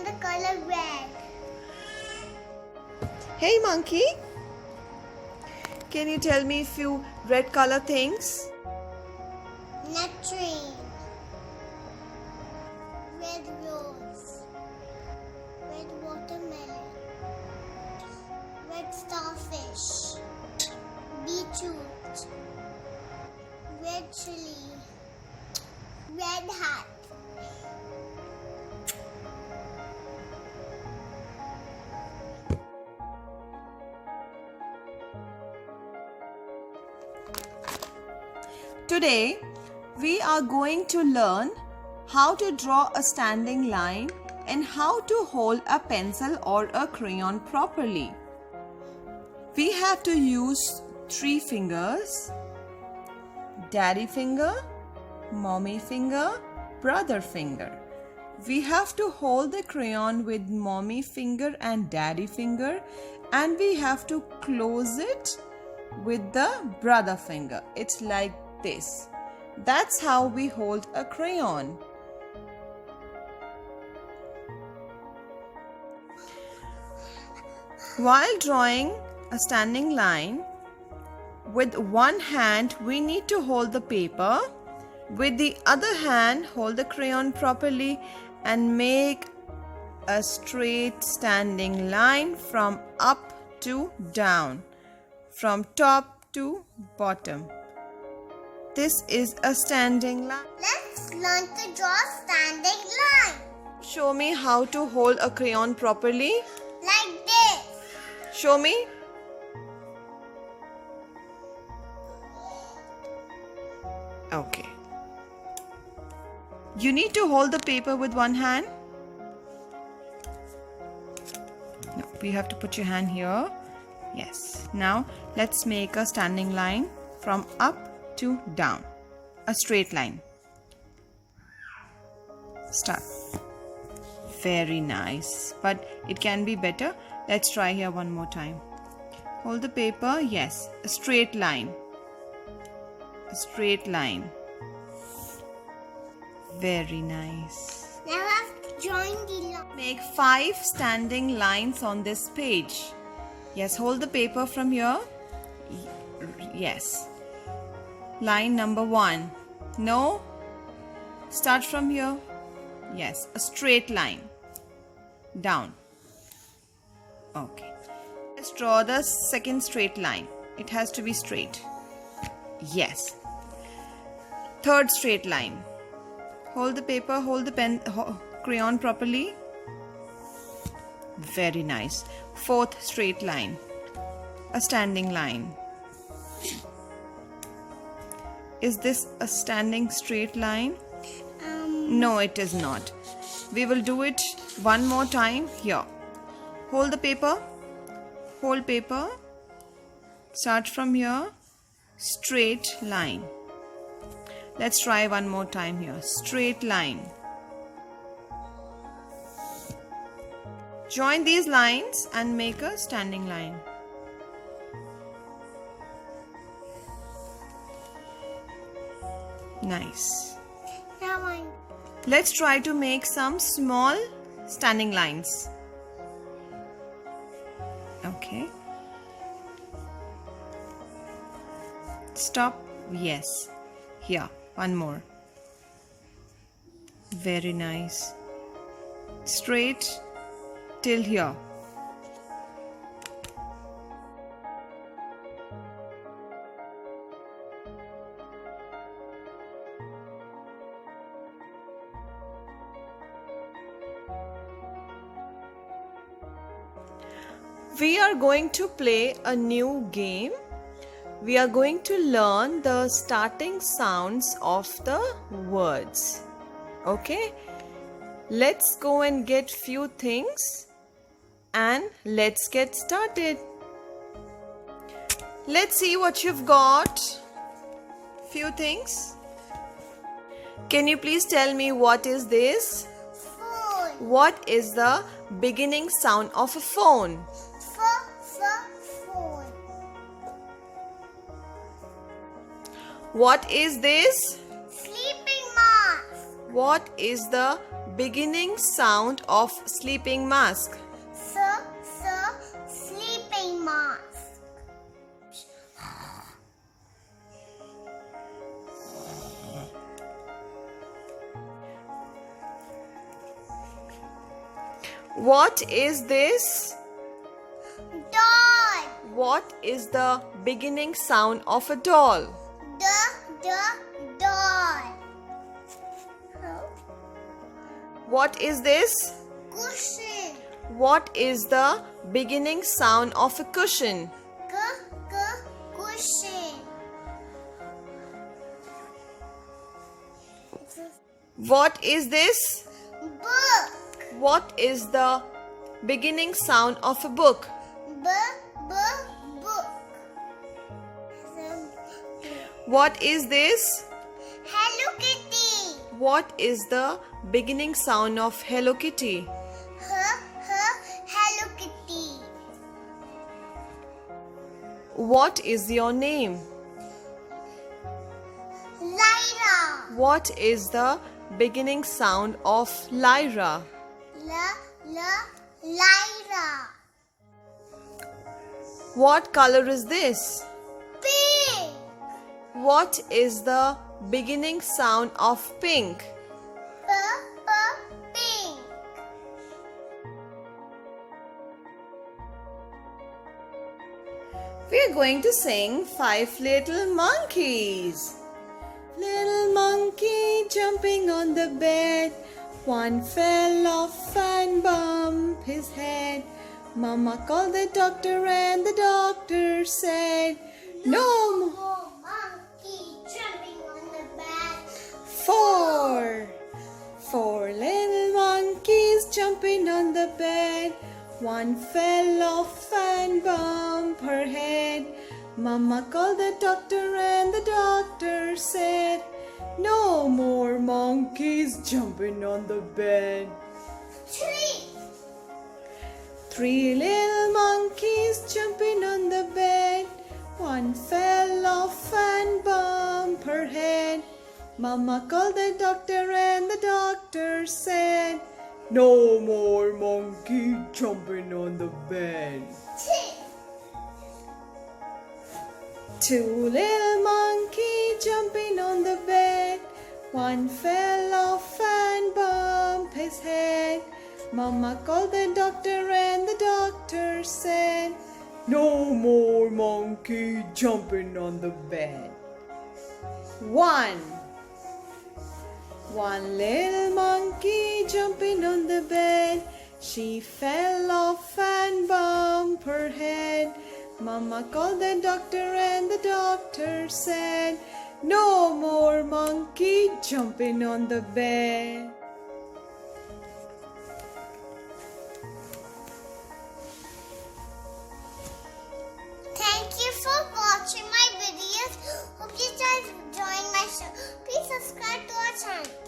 on the color red. Hey monkey, can you tell me a few red color things? Nectarine, red rose, red watermelon, red starfish, beetroot, red chili, red hat. Today, we are going to learn how to draw a standing line and how to hold a pencil or a crayon properly. We have to use 3 fingers: daddy finger, mommy finger, brother finger. We have to hold the crayon with mommy finger and daddy finger, and we have to close it with the brother finger. It's like this. That's how we hold a crayon. While drawing a standing line, with one hand we need to hold the paper, with the other hand hold the crayon properly and make a straight standing line from up to down, from top to bottom. This is a standing line. Let's learn to draw standing line. Show me how to hold a crayon properly. Like this. Show me. Okay. You need to hold the paper with one hand. No, you have to put your hand here. Yes. Now let's make a standing line from up to down. A straight line. Start. Very nice. But it can be better. Let's try here one more time. Hold the paper. Yes. A straight line. A straight line. Very nice. Now I have to join the line. Make 5 standing lines on this page. Yes, hold the paper from here. Yes. Line number 1. No. Start from here. Yes, a straight line. Down. Okay. Let's draw the second straight line. It has to be straight. Yes. Third straight line. Hold the paper, hold the crayon properly. Very nice. Fourth straight line. A standing line. Is this a standing straight line? No, it is not. We will do it one more time here. Hold the paper. Hold paper. Start from here. Straight line. Let's try one more time here. Straight line. Join these lines and make a standing line. Nice. Let's try to make some small standing lines. Okay. Stop. Yes. Here. One more. Very nice. Straight till here. We are going to play a new game. We are going to learn the starting sounds of the words. Okay? Let's go and get few things and let's get started. Let's see what you've got. Few things. Can you please tell me what is this? Phone. What is the beginning sound of a phone? Phone. What is this? Sleeping mask. What is the beginning sound of sleeping mask? Sleeping mask. What is this? Doll. What is the beginning sound of a doll? The doll. What is this? Cushion. What is the beginning sound of a cushion? Cushion. What is this? Book. What is the beginning sound of a book? Book. What is this? Hello Kitty. What is the beginning sound of Hello Kitty? Hello Kitty. What is your name? Lyra. What is the beginning sound of Lyra? Lyra. What color is this? Pink. What is the beginning sound of pink? Pink. We are going to sing Five Little Monkeys. Little monkey jumping on the bed. One fell off and bumped his head. Mama called the doctor and the doctor said, No more. Monkey jumping on the bed. Four little monkeys jumping on the bed. One fell off and bumped her head. Mama called the doctor and the doctor said, No more monkeys jumping on the bed. Three little monkeys jumping on the bed. One fell off and bumped her head. Mama called the doctor and the doctor said, No more monkey jumping on the bed. Two little monkeys jumping on the bed. One fell off and bumped his head. Mama called the doctor and the doctor said, No more monkey jumping on the bed. One little monkey jumping on the bed. She fell off and bumped her head. Mama called the doctor and the doctor said, No more monkey jumping on the bed. Thank you for watching my videos. Hope you guys enjoying my show. Please subscribe to our channel.